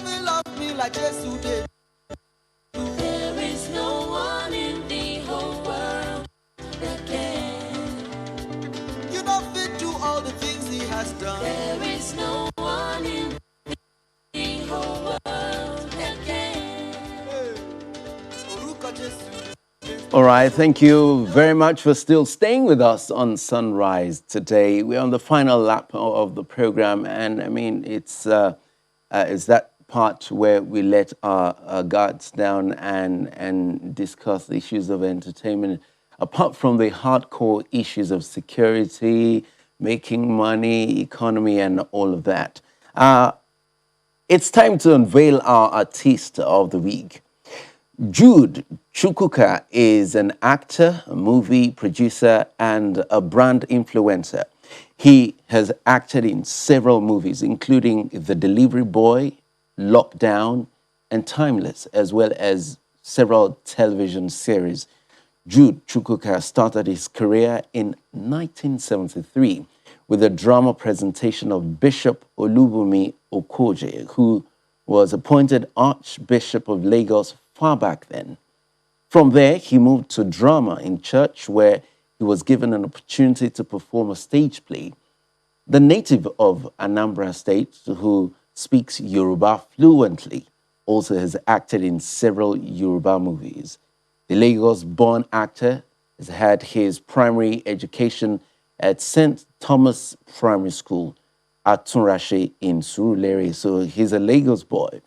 feel love me like Jesus did. There is no one in the whole world that can. You don't fit do all the things he has done. There is no one in the whole world that can. Hey. Oruko Jesus. All right, thank you very much for still staying with us on Sunrise today. We're on the final lap of the program, and I mean, it's that part where we let our guards down and discuss the issues of entertainment, apart from the hardcore issues of security, making money, economy, and all of that. It's time to unveil our artist of the week. Jude Chukwuma is an actor, a movie producer, and a brand influencer. He has acted in several movies, including The Delivery Boy, Lockdown, and Timeless, as well as several television series. Jude Chukwuma started his career in 1973 with a drama presentation of Bishop Olubunmi Okoje, who was appointed Archbishop of Lagos far back then. From there, he moved to drama in church, where he was given an opportunity to perform a stage play. The native of Anambra State, who speaks Yoruba fluently, also has acted in several Yoruba movies. The Lagos-born actor has had his primary education at St. Thomas Primary School at Tunrashe in Surulere, so he's a Lagos boy.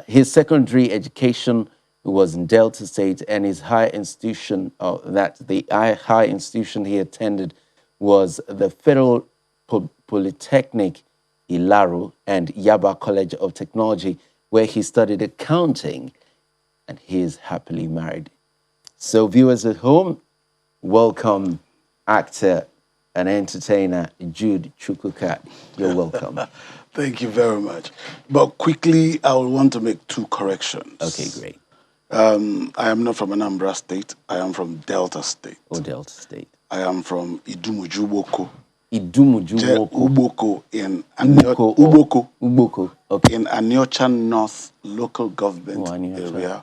His secondary education was in Delta State, and his higher institution, high institution he attended was the Federal Polytechnic Ilaro and Yaba College of Technology, where he studied accounting, and he is happily married. So viewers at home, welcome actor and entertainer Jude Chukwuma. You're welcome. Thank you very much. But quickly, I will want to make two corrections. Okay, great. I am not from Anambra State. I am from Delta State. Oh, Delta State. I am from Idumujuboko. Idumujuboko. Uboko. Okay. In Aniocha North local government area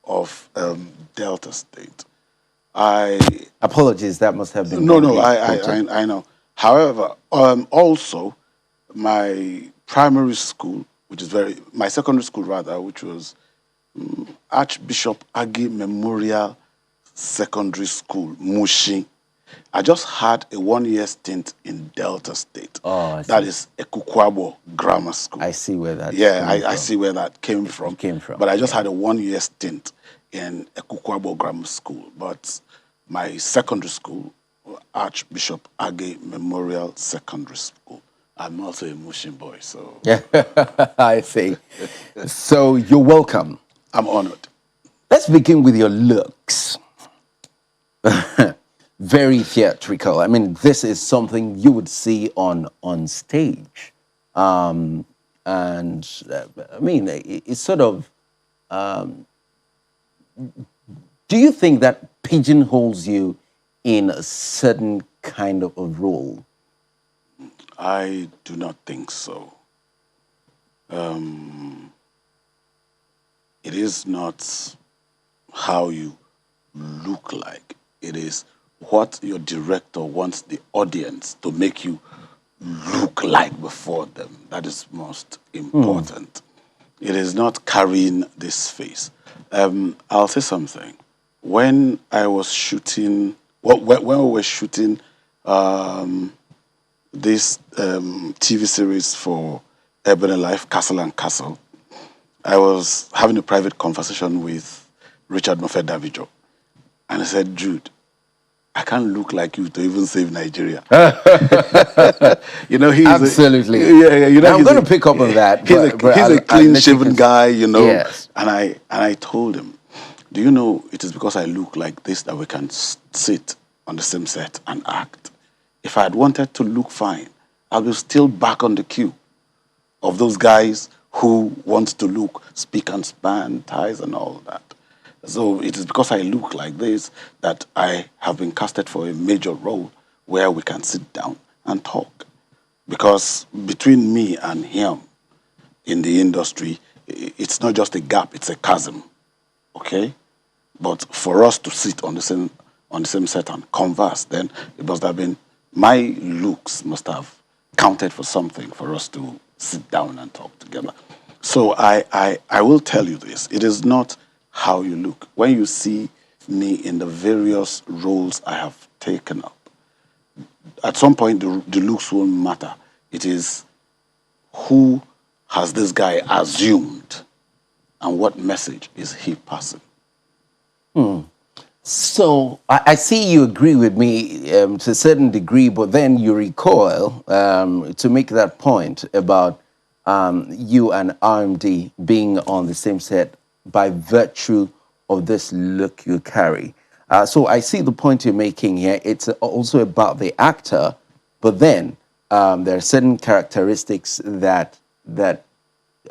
of Delta State. Apologies, that must have been... No, I know. However, also, my primary school, my secondary school rather, which was Archbishop Agi Memorial Secondary School, Mushin. I just had a 1-year stint in Delta State. Oh, I see. That is Ekukwabo Grammar School. I see where that I see where that came from. But I just had a 1-year stint in Ekukwabo Grammar School. But my secondary school, Archbishop Age Memorial Secondary School. I'm also a Mushin boy, so... I see. So you're welcome. I'm honored. Let's begin with your looks. Very theatrical. I mean, this is something you would see on stage. I mean, it's sort of... do you think that pigeonholes you in a certain kind of a role? I do not think so. It is not how you look like. It is what your director wants the audience to make you look like before them. That is most important. It is not carrying this face. I'll say something. When I was shooting, when we were shooting this TV series for Urban Life, Castle and Castle, I was having a private conversation with Richard Moffett Davijo. And I said, Jude, I can't look like you to even save Nigeria. You know, he's absolutely. You know, I'm going to pick up on that. He's a clean-shaven guy, you know. Yes. And I told him, do you know it is because I look like this that we can sit on the same set and act? If I had wanted to look fine, I'll be still back on the queue of those guys who want to look spick and span, ties and all that. So it is because I look like this that I have been casted for a major role where we can sit down and talk. Because between me and him, in the industry, it's not just a gap, it's a chasm. Okay? But for us to sit on the same set and converse, then it must have been, my looks must have counted for something for us to sit down and talk together. So I will tell you this. It is not how you look. When you see me in the various roles I have taken up, at some point the looks won't matter. It is who has this guy assumed and what message is he passing. So I see you agree with me to a certain degree, but then you recoil to make that point about you and RMD being on the same set by virtue of this look you carry. So I see the point you're making here. It's also about the actor, but then there are certain characteristics that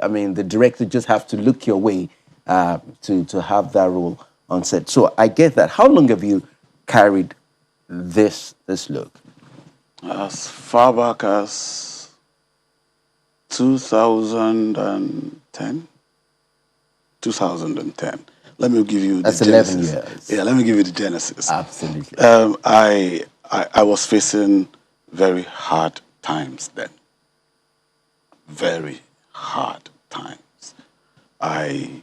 I mean, the director just have to look your way to have that role on set. So I get that. How long have you carried this look? As far back as 2010. 2010. Let me give you That's the 11 genesis. years. Yeah, let me give you the genesis. Absolutely. I was facing very hard times then. Very hard times. I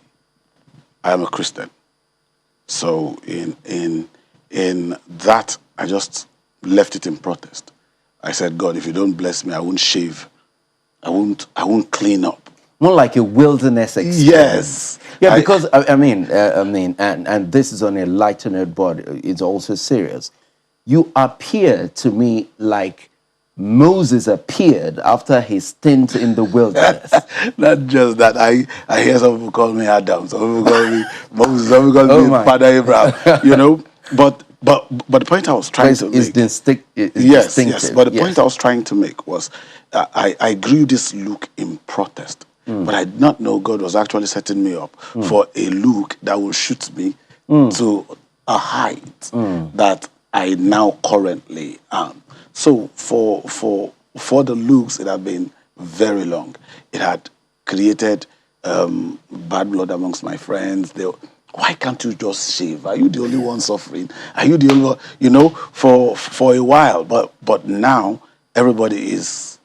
am a Christian. So in that, I just left it in protest. I said, God, if you don't bless me, I won't shave. I won't clean up. More like a wilderness experience. Yes. Yeah, because I mean, and this is on a lighter note, but it's also serious. You appear to me like Moses appeared after his stint in the wilderness. Not just that. I hear some people call me Adam, some people call me Moses, some people call Oh me my. Father Abraham. You know, but the point I was trying to It's make. distinctive. Yes. But the point I was trying to make was, I grew this look in protest, but I did not know God was actually setting me up for a look that will shoot me to a height that I now currently am. So for the looks, it had been very long. It had created bad blood amongst my friends. Why can't you just shave? Are you the only one suffering? Are you the only one? You know, for a while, but now everybody is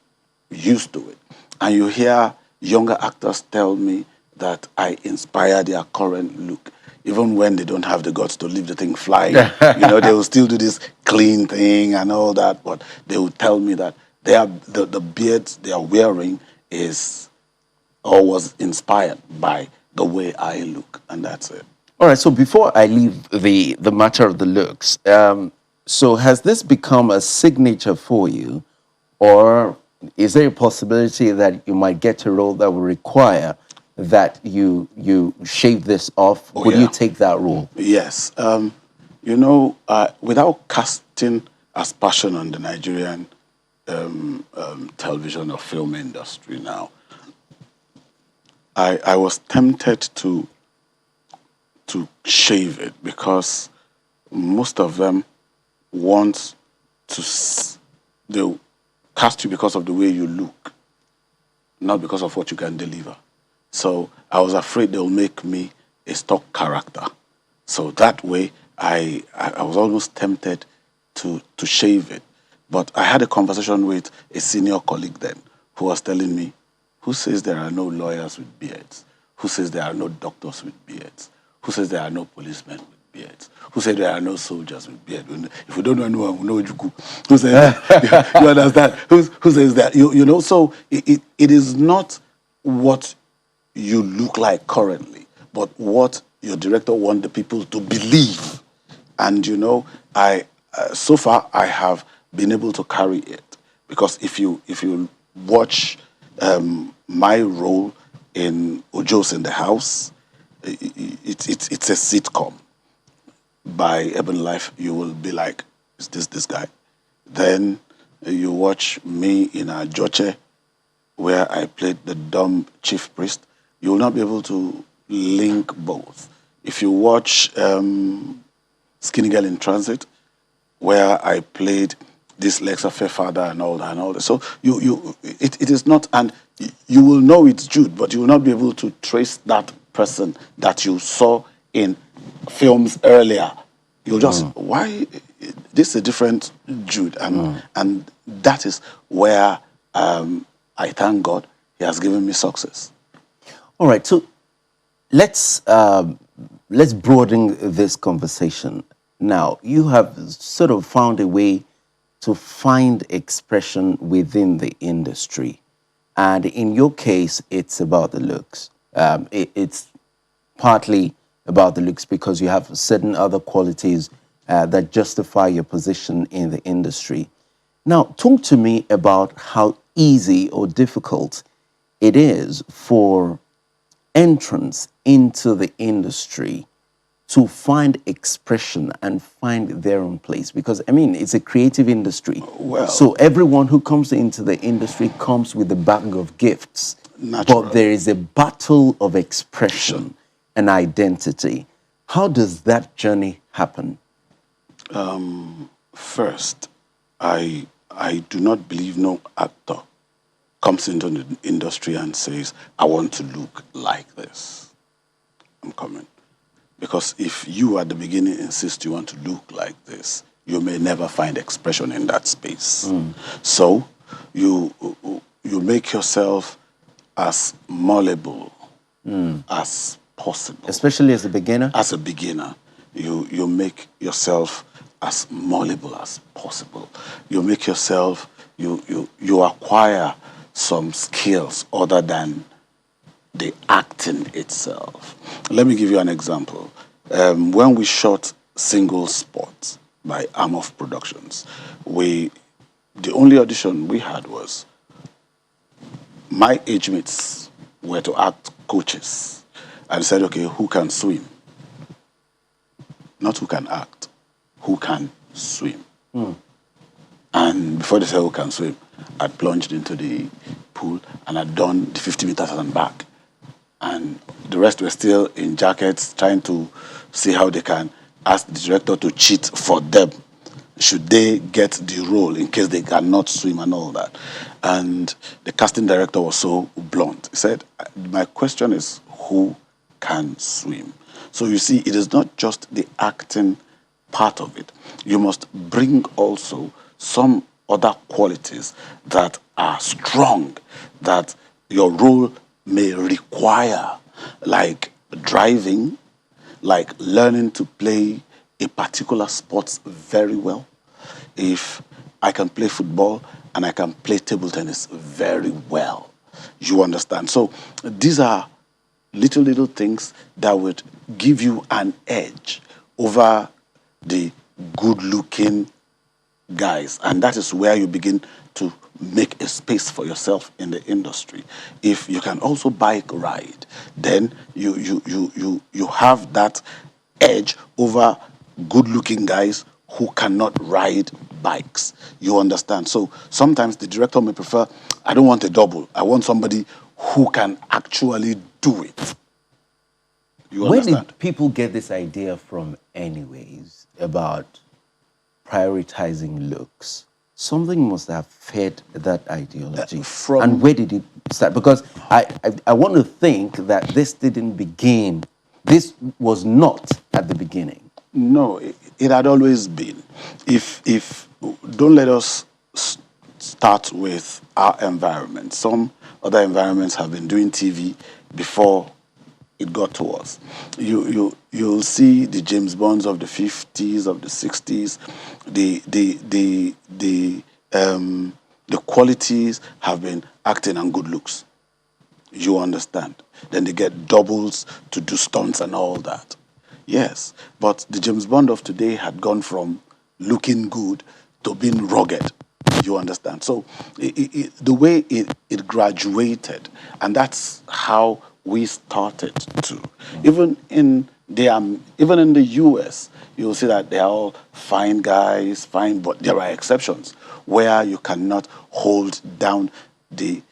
used to it, and you hear younger actors tell me that I inspire their current look. Even when they don't have the guts to leave the thing flying, you know, they will still do this clean thing and all that. But they will tell me that the beards they are wearing is or was inspired by the way I look, and that's it. All right. So before I leave the matter of the looks, so has this become a signature for you, or is there a possibility that you might get a role that will require that you shave this off? Oh, Would yeah. you take that role? Yes. You know, without casting aspersion on the Nigerian television or film industry now, I was tempted to shave it because most of them want they'll cast you because of the way you look, not because of what you can deliver. So I was afraid they'll make me a stock character. So that way, I was almost tempted to shave it. But I had a conversation with a senior colleague then who was telling me, who says there are no lawyers with beards? Who says there are no doctors with beards? Who says there are no policemen with beards? Who says there are no soldiers with beards? If we don't know anyone, we know Juku. Who says you understand? Who says that? You know, so it is not what you look like currently, but what your director wants the people to believe. And you know, so far I have been able to carry it, because if you watch my role in Ojo's in the House, it's a sitcom. By Ebon Life, you will be like, is this guy? Then you watch me in Ajoche, where I played the dumb chief priest. You will not be able to link both. If you watch Skinny Girl in Transit, where I played this laissez-faire father and all that. So it is not, and You will know it's Jude, but you will not be able to trace that person that you saw in films earlier. You'll just, why? This is a different Jude. And that is where I thank God he has given me success. All right, so let's broaden this conversation. Now, you have sort of found a way to find expression within the industry. And in your case, it's about the looks. It's partly about the looks because you have certain other qualities that justify your position in the industry. Now, talk to me about how easy or difficult it is for entrance into the industry to find expression and find their own place, because I mean it's a creative industry. Well, so everyone who comes into the industry comes with a bag of gifts, natural. but there is a battle of expression and identity. How does that journey happen? First, I do not believe no actor comes into the industry and says, I want to look like this. I'm coming. Because if you at the beginning insist you want to look like this, you may never find expression in that space. So you make yourself as malleable as possible. Especially as a beginner? As a beginner, you make yourself as malleable as possible. You make yourself, you acquire some skills other than the acting itself. Let me give you an example. When we shot Single Spot by Amof Productions, the only audition we had was my age mates were to act coaches and said, okay, who can swim? Not who can act, who can swim. And before they said who can swim, I'd plunged into the pool and I'd done the 50 meters and back. And the rest were still in jackets trying to see how they can ask the director to cheat for them should they get the role in case they cannot swim and all that. And the casting director was so blunt. He said, my question is, who can swim? So you see, it is not just the acting part of it. You must bring also some other qualities that are strong, that your role may require, like driving, like learning to play a particular sport very well. If I can play football and I can play table tennis very well, you understand? So these are little things that would give you an edge over the good-looking guys, and that is where you begin to make a space for yourself in the industry. If you can also bike ride, then you have that edge over good-looking guys who cannot ride bikes. You understand? So sometimes the director may prefer, I don't want a double. I want somebody who can actually do it. You understand? Where did people get this idea from anyways about prioritizing looks? Something must have fed that ideology. And where did it start? Because I want to think that this didn't begin, this was not at the beginning. No, it had always been. If don't let us start with our environment. Some other environments have been doing TV before it got to us. You'll see the James Bonds of the 50s, of the 60s. The qualities have been acting and good looks. You understand? Then they get doubles to do stunts and all that. Yes, but the James Bond of today had gone from looking good to being rugged. You understand? So the way it graduated, and that's how we started to. Even in the US, you'll see that they are all fine guys, fine, but there are exceptions where you cannot hold down the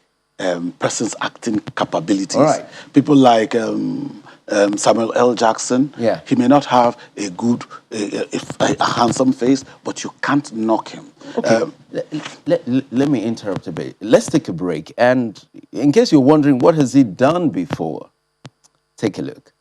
person's acting capabilities. All right. People like Samuel L. Jackson, Yeah. he may not have a good, a handsome face, but you can't knock him. Okay, let me interrupt a bit. Let's take a break. And in case you're wondering, what has he done before? Take a look.